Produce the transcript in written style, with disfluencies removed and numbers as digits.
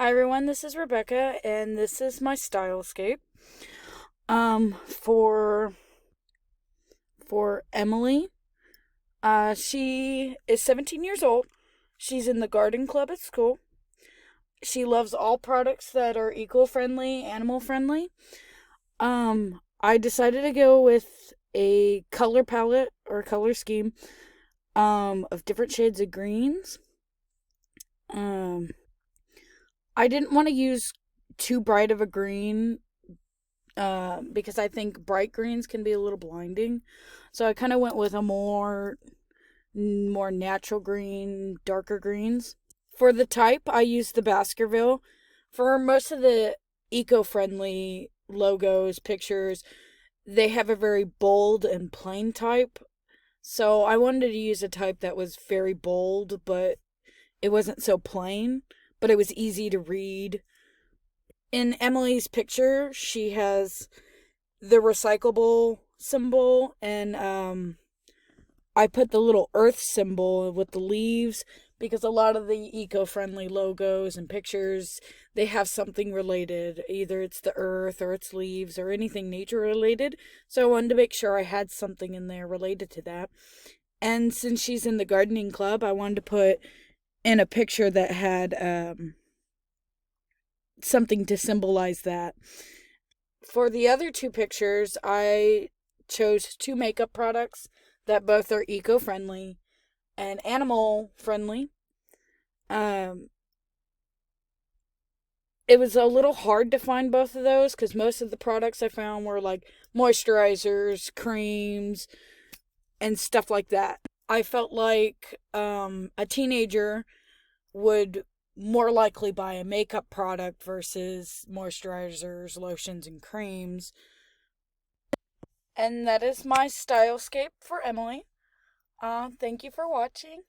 Hi everyone, this is Rebecca and this is my Stylescape. For Emily. She is 17 years old. She's in the garden club at school. She loves all products that are eco-friendly, animal-friendly. I decided to go with a color palette or color scheme of different shades of greens. Um I didn't want to use too bright of a green because I think bright greens can be a little blinding. So I kind of went with a more natural green, darker greens. For the type, I used the Baskerville. For most of the eco-friendly logos, pictures, they have a very bold and plain type. So I wanted to use a type that was very bold, but it wasn't so plain, but it was easy to read. In Emily's picture, she has the recyclable symbol, and I put the little earth symbol with the leaves because a lot of the eco-friendly logos and pictures, they have something related. Either it's the earth or it's leaves or anything nature related. So I wanted to make sure I had something in there related to that. And since she's in the gardening club, I wanted to put in a picture that had something to symbolize that. For the other two pictures, I chose two makeup products that both are eco-friendly and animal-friendly. Um, it was a little hard to find both of those because most of the products I found were like moisturizers, creams, and stuff like that. I felt like a teenager would more likely buy a makeup product versus moisturizers, lotions, and creams. And that is my Stylescape for Emily. Thank you for watching.